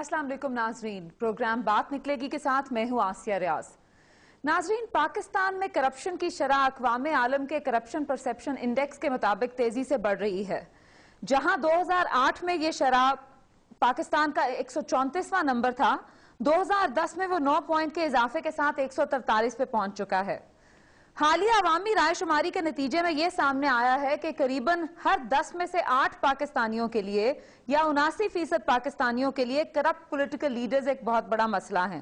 अस्सलाम वालेकुम नाजरीन, प्रोग्राम बात निकलेगी के साथ मैं हूं आसिया रियाज। नाजरीन, पाकिस्तान में करप्शन की शरह अक़वाम आलम के करप्शन परसेप्शन इंडेक्स के मुताबिक तेजी से बढ़ रही है। जहां 2008 में ये शरह पाकिस्तान का 134वां नंबर था, 2010 में वो 9 पॉइंट के इजाफे के साथ 143 पे पहुंच चुका है। हालिया अवामी राय शुमारी के नतीजे में यह सामने आया है कि करीबन हर 10 में से 8 पाकिस्तानियों के लिए या 79% पाकिस्तानियों के लिए करप्ट पॉलिटिकल लीडर्स एक बहुत बड़ा मसला है।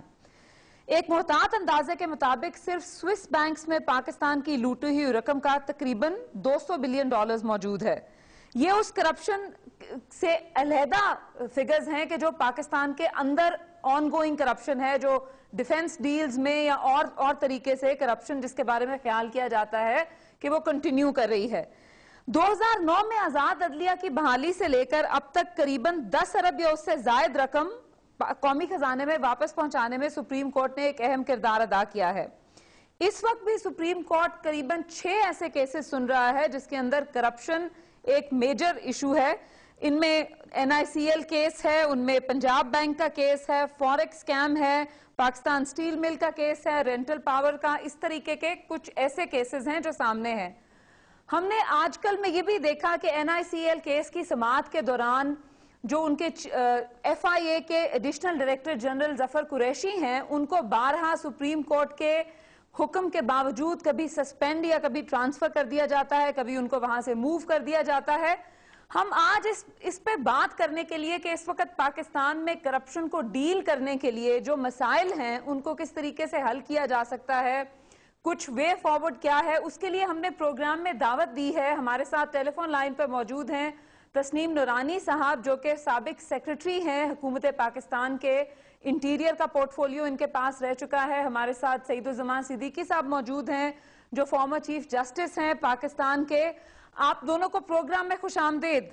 एक मोहतात अंदाजे के मुताबिक सिर्फ स्विस बैंक्स में पाकिस्तान की लूटी हुई रकम का तकरीबन $200 बिलियन मौजूद है। ये उस करप्शन से अलहदा फिगर्स हैं कि जो पाकिस्तान के अंदर ऑनगोइंग करप्शन है, जो डिफेंस डील्स में या और तरीके से करप्शन जिसके बारे में ख्याल किया जाता है कि वो कंटिन्यू कर रही है। 2009 में आजाद अदलिया की बहाली से लेकर अब तक करीबन 10 अरब या उससे जायद रकम कौमी खजाने में वापस पहुंचाने में सुप्रीम कोर्ट ने एक अहम किरदार अदा किया है। इस वक्त भी सुप्रीम कोर्ट करीबन 6 ऐसे केसेस सुन रहा है जिसके अंदर करप्शन एक मेजर इशू है। इनमें NICL केस है, उनमें पंजाब बैंक का केस है, फॉरेक्स स्कैम है, पाकिस्तान स्टील मिल का केस है, रेंटल पावर का, इस तरीके के कुछ ऐसे केसेस हैं जो सामने हैं। हमने आजकल में ये भी देखा कि NICL केस की समाअत के दौरान जो उनके FIA के additional director general Zafar Qureshi हैं, उनको बारहा सुप्रीम कोर्ट के हुक्म के बावजूद कभी सस्पेंड या कभी ट्रांसफर कर दिया जाता है, कभी उनको वहां से मूव कर दिया जाता है। हम आज इस पे बात करने के लिए कि इस वक्त पाकिस्तान में करप्शन को डील करने के लिए जो मसाइल हैं उनको किस तरीके से हल किया जा सकता है, कुछ वे फॉरवर्ड क्या है, उसके लिए हमने प्रोग्राम में दावत दी है। हमारे साथ टेलीफोन लाइन पर मौजूद हैं तस्नीम नूरानी साहब, जो कि साबिक सेक्रेटरी हैं हुकूमत पाकिस्तान के, इंटीरियर का पोर्टफोलियो इनके पास रह चुका है। हमारे साथ सईदुज़्ज़मान सिद्दीकी साहब मौजूद हैं जो फॉर्मर चीफ जस्टिस हैं पाकिस्तान के। आप दोनों को प्रोग्राम में खुश आमदेद।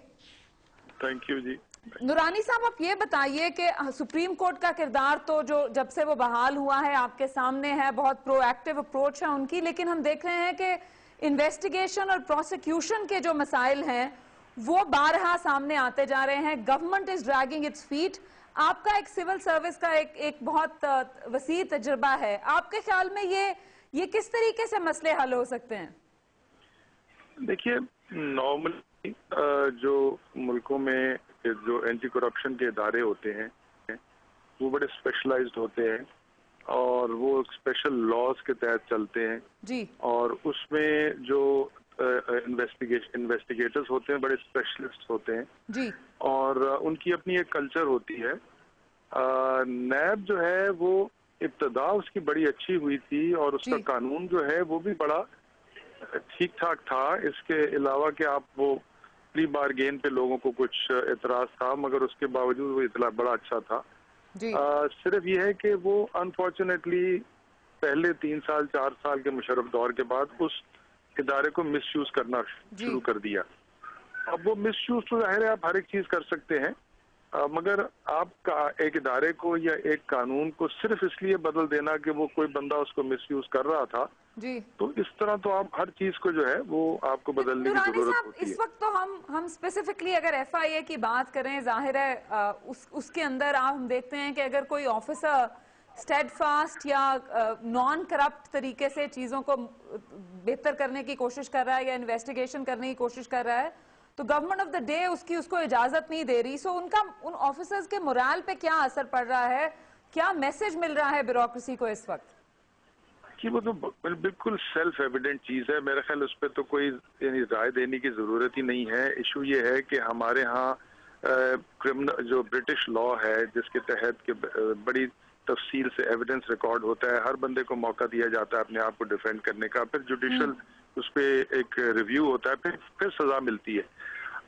थैंक यू जी। नूरानी साहब, आप ये बताइए कि सुप्रीम कोर्ट का किरदार तो जो जब से वो बहाल हुआ है आपके सामने है, बहुत प्रोएक्टिव अप्रोच है उनकी, लेकिन हम देख रहे हैं कि इन्वेस्टिगेशन और प्रोसिक्यूशन के जो मसाइल हैं वो बारहा सामने आते जा रहे हैं। Government is dragging its feet. आपका एक सिविल सर्विस का एक बहुत वसी तजुर्बा है, आपके ख्याल में ये किस तरीके से मसले हल हो सकते हैं? देखिए, नॉर्मली जो मुल्कों में जो एंटी करप्शन के इदारे होते हैं वो बड़े स्पेशलाइज्ड होते हैं और वो स्पेशल लॉज के तहत चलते हैं जी। और उसमें जो इन्वेस्टिगेटर्स होते हैं बड़े स्पेशलिस्ट होते हैं जी। और उनकी अपनी एक कल्चर होती है। नैब जो है वो इब्तदा उसकी बड़ी अच्छी हुई थी और उसका कानून जो है वो भी बड़ा ठीक ठाक था। इसके अलावा कि आप वो प्री बारगेन पे लोगों को कुछ एतराज था, मगर उसके बावजूद वो इतना बड़ा अच्छा था। सिर्फ ये है कि वो अनफॉर्चुनेटली पहले 3 साल 4 साल के मुशर्रफ दौर के बाद उस इदारे को मिसयूज करना शुरू कर दिया। अब वो मिसयूज तो जाहिर है आप हर एक चीज कर सकते हैं, मगर आप एक इदारे को या एक कानून को सिर्फ इसलिए बदल देना कि वो कोई बंदा उसको मिसयूज कर रहा था जी, तो इस तरह तो आप हर चीज को जो है वो आपको बदलने की जरूरत होती है। इस वक्त तो हम स्पेसिफिकली अगर FIA की बात करें, जाहिर है उसके अंदर हम देखते हैं कि अगर कोई ऑफिसर स्टेडफास्ट या नॉन करप्ट तरीके से चीजों को बेहतर करने की कोशिश कर रहा है या इन्वेस्टिगेशन करने की कोशिश कर रहा है तो गवर्नमेंट ऑफ द डे उसको इजाजत नहीं दे रही। सो उन ऑफिसर्स के मोराल पे क्या असर पड़ रहा है, क्या मैसेज मिल रहा है ब्यूरोक्रेसी को इस वक्त? कि वो तो बिल्कुल सेल्फ एविडेंट चीज है। मेरा ख्याल उस पर तो कोई राय देने की जरूरत ही नहीं है। इशू ये है कि हमारे यहाँ क्रिमिनल जो ब्रिटिश लॉ है जिसके तहत के बड़ी तफसील से एविडेंस रिकॉर्ड होता है, हर बंदे को मौका दिया जाता है अपने आप को डिफेंड करने का, फिर जुडिशल उस पर एक रिव्यू होता है, फिर सजा मिलती है।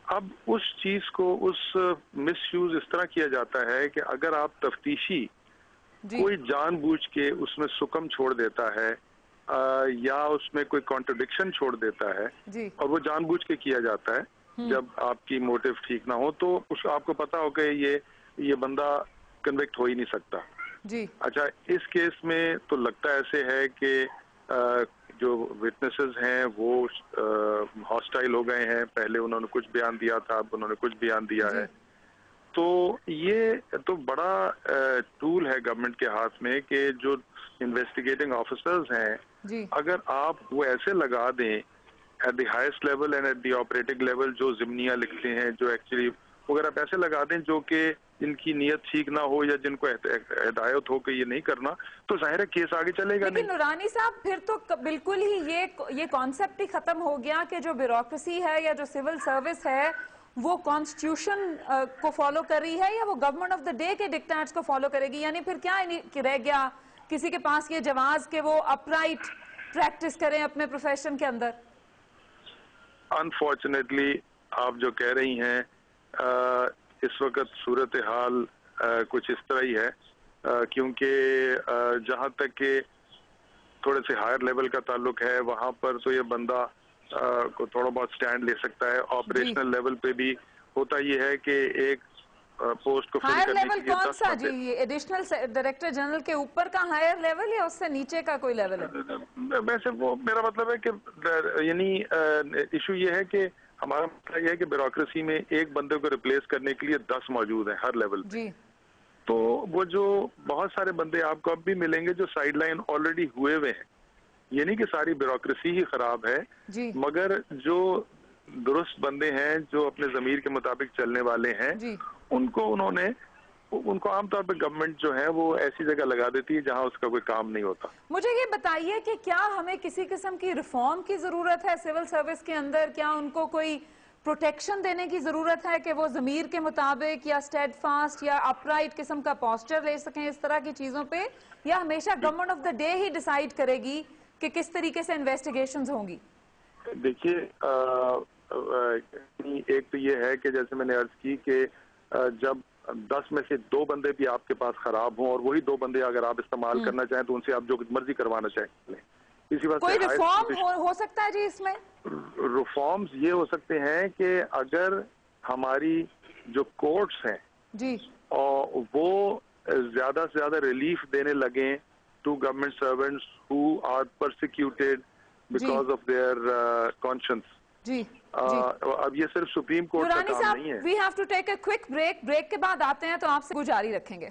अब उस चीज को उस मिसयूज इस तरह किया जाता है कि अगर आप तफ्तीशी कोई जानबूझ के उसमें सुकम छोड़ देता है या उसमें कोई कॉन्ट्रडिक्शन छोड़ देता है और वो जानबूझ के किया जाता है जब आपकी मोटिव ठीक ना हो, तो आपको पता हो कि ये बंदा कन्विक्ट हो ही नहीं सकता जी। अच्छा, इस केस में तो लगता ऐसे है कि जो विटनेसेस हैं वो हॉस्टाइल हो गए हैं। पहले उन्होंने कुछ बयान दिया था, अब उन्होंने कुछ बयान दिया है, تو یہ تو بڑا ٹول ہے گورنمنٹ کے ہاتھ میں کہ جو انویسٹیگیٹنگ آفیسرز ہیں جی اگر آپ وہ ایسے لگا دیں at the highest level and at the operating level, جو ضمنیاں لکھتے ہیں، جو ایکچولی اگر آپ ایسے لگا دیں جو کہ جن کی نیت ٹھیک نہ ہو یا جن کو ہدایت ہو کہ یہ نہیں کرنا، تو ظاہر ہے کیس آگے چلے گا نہیں۔ لیکن نورانی صاحب پھر تو بالکل ہی یہ کانسیپٹ ہی ختم ہو گیا کہ جو بیوروکریسی ہے یا جو سول سروس ہے وہ کانسٹیٹیوشن کو فالو کر رہی ہے یا وہ گورنمنٹ آف دا ڈے کے ڈکٹیٹس کو فالو کرے گی؟ یعنی پھر کیا رہ گیا کسی کے پاس یہ جواز کہ وہ اپرائٹ پریکٹس کریں اپنے پروفیشن کے اندر؟ انفارچونیٹلی آپ جو کہہ رہی ہیں اس وقت صورتحال کچھ اس طرح ہی ہے، کیونکہ جہاں تک کہ تھوڑے سے ہائر لیول کا تعلق ہے وہاں پر تو یہ بندہ کو تھوڑا بہت سٹینڈ لے سکتا ہے۔ آپریشنل لیول پہ بھی ہوتا یہ ہے کہ ایک پوسٹ کو فل ہائر کرنے لیول کے لیے کون سا جی؟ یہ ایڈیشنل ڈائریکٹر جنرل کے اوپر کا ہائر لیول یا اس سے نیچے کا کوئی لیول ہے؟ ویسے وہ میرا مطلب ہے کہ یعنی ایشو یہ ہے کہ ہمارا مسئلہ یہ ہے کہ بیوروکریسی میں ایک بندے کو ریپلیس کرنے کے لیے 10 موجود ہیں ہر لیول پہ، تو وہ جو بہت سارے بندے آپ کو اب بھی ملیں گے جو سائیڈ لائن آلریڈی ہوئے ہوئے ہیں، یہ نہیں کہ ساری بیوروکریسی ہی خراب ہے، مگر جو درست بندے ہیں جو اپنے ضمیر کے مطابق چلنے والے ہیں ان کو عام طور پہ گورنمنٹ جو ہے وہ ایسی جگہ لگا دیتی ہے جہاں اس کا کوئی کام نہیں ہوتا۔ مجھے یہ بتائیے کہ کیا ہمیں کسی قسم کی ریفارم کی ضرورت ہے سول سروس کے اندر؟ کیا ان کو کوئی پروٹیکشن دینے کی ضرورت ہے کہ وہ ضمیر کے مطابق یا اسٹیڈ فاسٹ یا اپرائٹ قسم کا پوسچر لے سکیں اس طرح کی چیزوں پہ، یا ہمیشہ government of the day he decide کرے گی کہ کس طریقے سے انویسٹیگیشنز ہوں گی؟ دیکھیے ایک تو یہ ہے کہ جیسے میں نے عرض کی کہ جب 10 میں سے 2 بندے بھی آپ کے پاس خراب ہوں اور وہی 2 بندے اگر آپ استعمال کرنا چاہیں تو ان سے آپ جو مرضی کروانا چاہیں لیں، اسی وجہ کوئی ریفارم ہو سکتا ہے جی اس میں؟ ریفارمز یہ ہو سکتے ہیں کہ اگر ہماری جو کورٹس ہیں جی وہ زیادہ سے زیادہ ریلیف دینے لگیں to government servants who are persecuted because of their conscience. جی اب یہ صرف سپریم کورٹ کا کام نہیں ہے۔ We have to take a quick break کے بعد آتے ہیں تو آپ سے جاری رکھیں گے۔